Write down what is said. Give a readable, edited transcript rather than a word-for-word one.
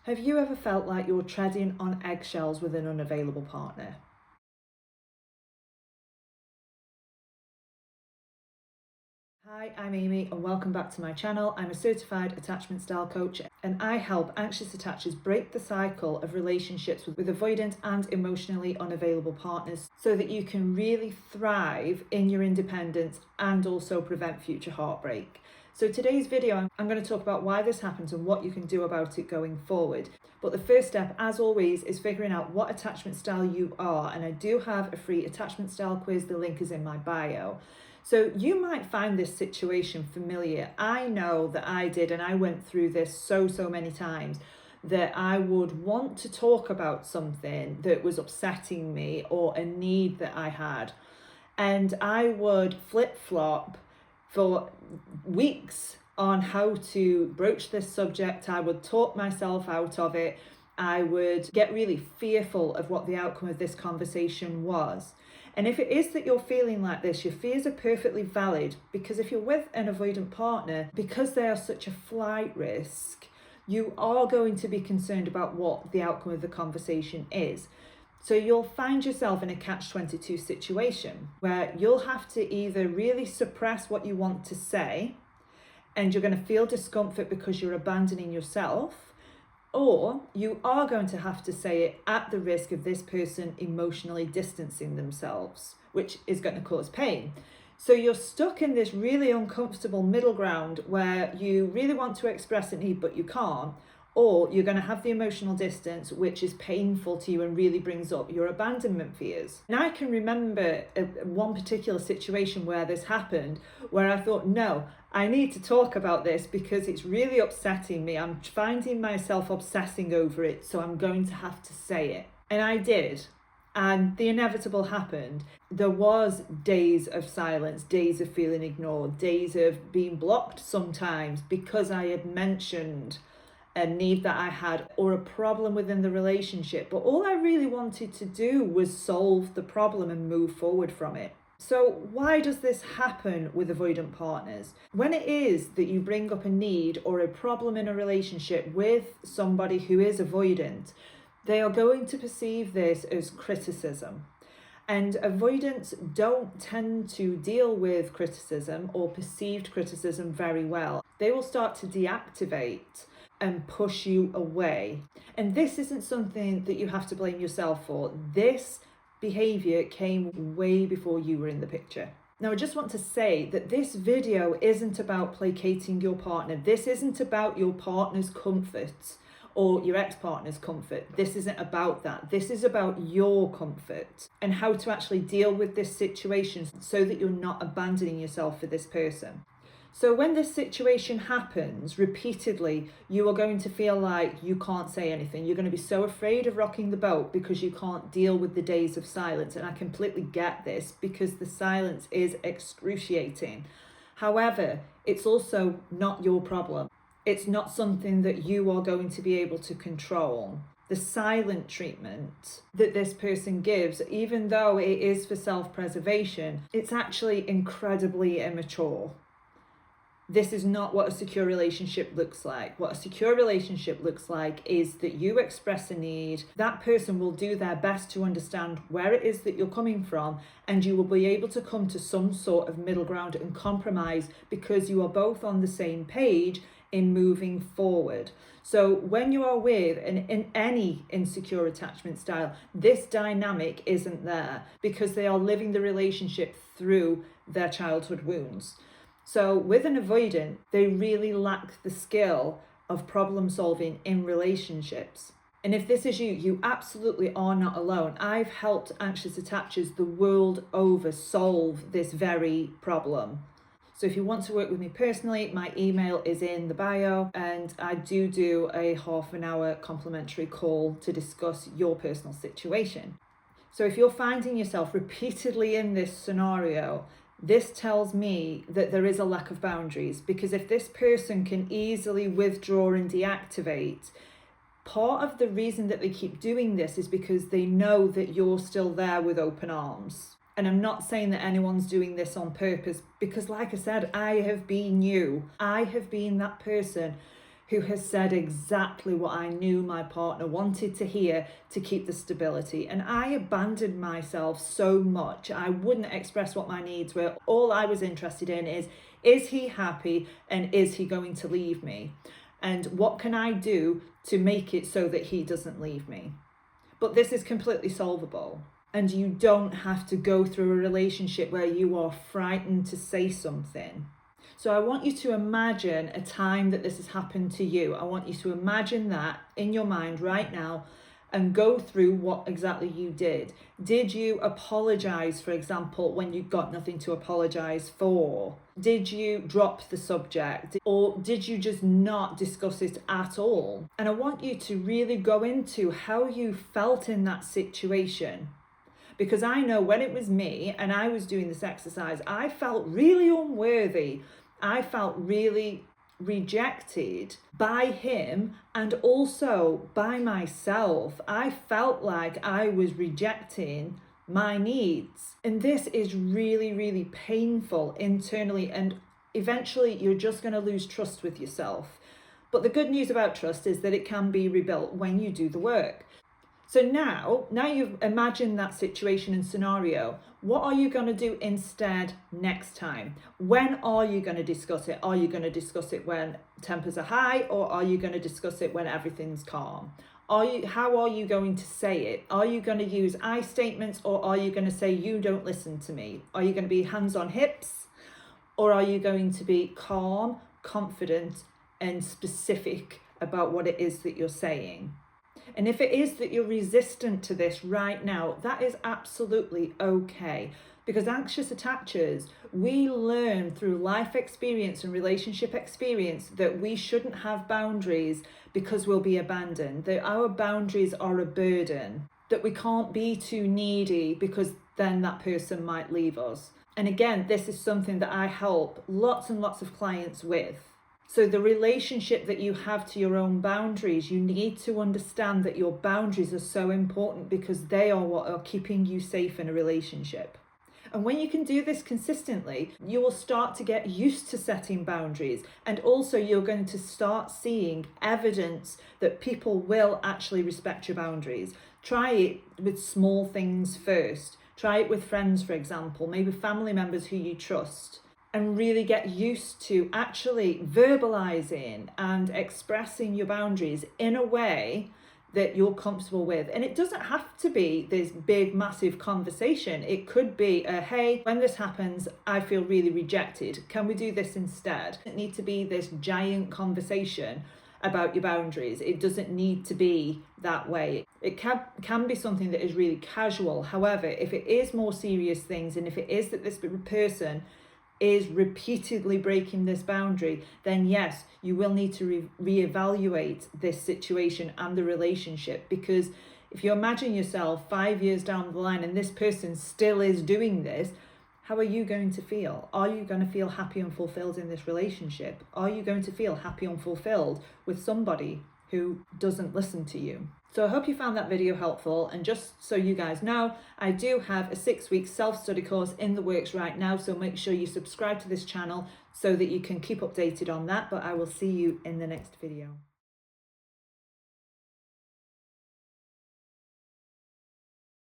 Have you ever felt like you're treading on eggshells with an unavailable partner? Hi, I'm Amy and welcome back to my channel. I'm a certified attachment style coach and I help anxious attachers break the cycle of relationships with avoidant and emotionally unavailable partners so that you can really thrive in your independence and also prevent future heartbreak. So today's video, I'm going to talk about why this happens and what you can do about it going forward. But the first step, as always, is figuring out what attachment style you are. And I do have a free attachment style quiz. The link is in my bio. So you might find this situation familiar. I know that I did, and I went through this so many times, that I would want to talk about something that was upsetting me or a need that I had. And I would flip-flop for weeks on how to broach this subject. I would talk myself out of it. I would get really fearful of what the outcome of this conversation was. And if it is that you're feeling like this, your fears are perfectly valid, because if you're with an avoidant partner, because they are such a flight risk, you are going to be concerned about what the outcome of the conversation is. So you'll find yourself in a catch-22 situation where you'll have to either really suppress what you want to say, and you're going to feel discomfort because you're abandoning yourself, or you are going to have to say it at the risk of this person emotionally distancing themselves, which is going to cause pain. So you're stuck in this really uncomfortable middle ground where you really want to express a need, but you can't. Or you're going to have the emotional distance, which is painful to you and really brings up your abandonment fears. And I can remember one particular situation where this happened, where I thought, no, I need to talk about this because it's really upsetting me. I'm finding myself obsessing over it, so I'm going to have to say it. And I did. And the inevitable happened. There was days of silence, days of feeling ignored, days of being blocked sometimes because I had mentioned a need that I had or a problem within the relationship. But all I really wanted to do was solve the problem and move forward from it. So why does this happen with avoidant partners? When it is that you bring up a need or a problem in a relationship with somebody who is avoidant, they are going to perceive this as criticism. And avoidants don't tend to deal with criticism or perceived criticism very well. They will start to deactivate and push you away. And this isn't something that you have to blame yourself for. This behavior came way before you were in the picture. Now, I just want to say that this video isn't about placating your partner. This isn't about your partner's comfort or your ex-partner's comfort. This isn't about that. This is about your comfort and how to actually deal with this situation so that you're not abandoning yourself for this person. So when this situation happens repeatedly, you are going to feel like you can't say anything. You're going to be so afraid of rocking the boat because you can't deal with the days of silence. And I completely get this because the silence is excruciating. However, it's also not your problem. It's not something that you are going to be able to control. The silent treatment that this person gives, even though it is for self-preservation, it's actually incredibly immature. This is not what a secure relationship looks like. What a secure relationship looks like is that you express a need, that person will do their best to understand where it is that you're coming from, and you will be able to come to some sort of middle ground and compromise because you are both on the same page in moving forward. So when you are with in any insecure attachment style, this dynamic isn't there because they are living the relationship through their childhood wounds. So with an avoidant, they really lack the skill of problem solving in relationships. And if this is you, you absolutely are not alone. I've helped anxious attachers the world over solve this very problem. So if you want to work with me personally, my email is in the bio, and I do a half-an-hour complimentary call to discuss your personal situation. So if you're finding yourself repeatedly in this scenario, this tells me that there is a lack of boundaries, because if this person can easily withdraw and deactivate, part of the reason that they keep doing this is because they know that you're still there with open arms. And I'm not saying that anyone's doing this on purpose, because like I said, I have been you. I have been that person who has said exactly what I knew my partner wanted to hear to keep the stability. And I abandoned myself so much. I wouldn't express what my needs were. All I was interested in is he happy and is he going to leave me? And what can I do to make it so that he doesn't leave me? But this is completely solvable. And you don't have to go through a relationship where you are frightened to say something. So I want you to imagine a time that this has happened to you. I want you to imagine that in your mind right now and go through what exactly you did. Did you apologize, for example, when you got nothing to apologize for? Did you drop the subject? Or did you just not discuss it at all? And I want you to really go into how you felt in that situation. Because I know when it was me and I was doing this exercise, I felt really unworthy. I felt really rejected by him and also by myself. I felt like I was rejecting my needs. And this is really, really painful internally. And eventually you're just going to lose trust with yourself. But the good news about trust is that it can be rebuilt when you do the work. So now you've imagined that situation and scenario. What are you going to do instead next time? When are you going to discuss it? Are you going to discuss it when tempers are high, or are you going to discuss it when everything's calm? How are you going to say it? Are you going to use I statements, or are you going to say you don't listen to me? Are you going to be hands on hips, or are you going to be calm, confident, and specific about what it is that you're saying? And if it is that you're resistant to this right now, that is absolutely okay. Because anxious attachers, we learn through life experience and relationship experience that we shouldn't have boundaries because we'll be abandoned, that our boundaries are a burden, that we can't be too needy because then that person might leave us. And again, this is something that I help lots and lots of clients with. So the relationship that you have to your own boundaries, you need to understand that your boundaries are so important because they are what are keeping you safe in a relationship. And when you can do this consistently, you will start to get used to setting boundaries. And also you're going to start seeing evidence that people will actually respect your boundaries. Try it with small things first. Try it with friends, for example, maybe family members who you trust. And really get used to actually verbalizing and expressing your boundaries in a way that you're comfortable with. And it doesn't have to be this big, massive conversation. It could be hey, when this happens, I feel really rejected. Can we do this instead? It doesn't need to be this giant conversation about your boundaries. It doesn't need to be that way. It can be something that is really casual. However, if it is more serious things, and if it is that this person is repeatedly breaking this boundary, then yes, you will need to reevaluate this situation and the relationship. Because if you imagine yourself 5 years down the line and this person still is doing this, how are you going to feel? Are you going to feel happy and fulfilled in this relationship? Are you going to feel happy and fulfilled with somebody who doesn't listen to you? So I hope you found that video helpful. And just so you guys know, I do have a 6-week self-study course in the works right now. So make sure you subscribe to this channel so that you can keep updated on that. But I will see you in the next video.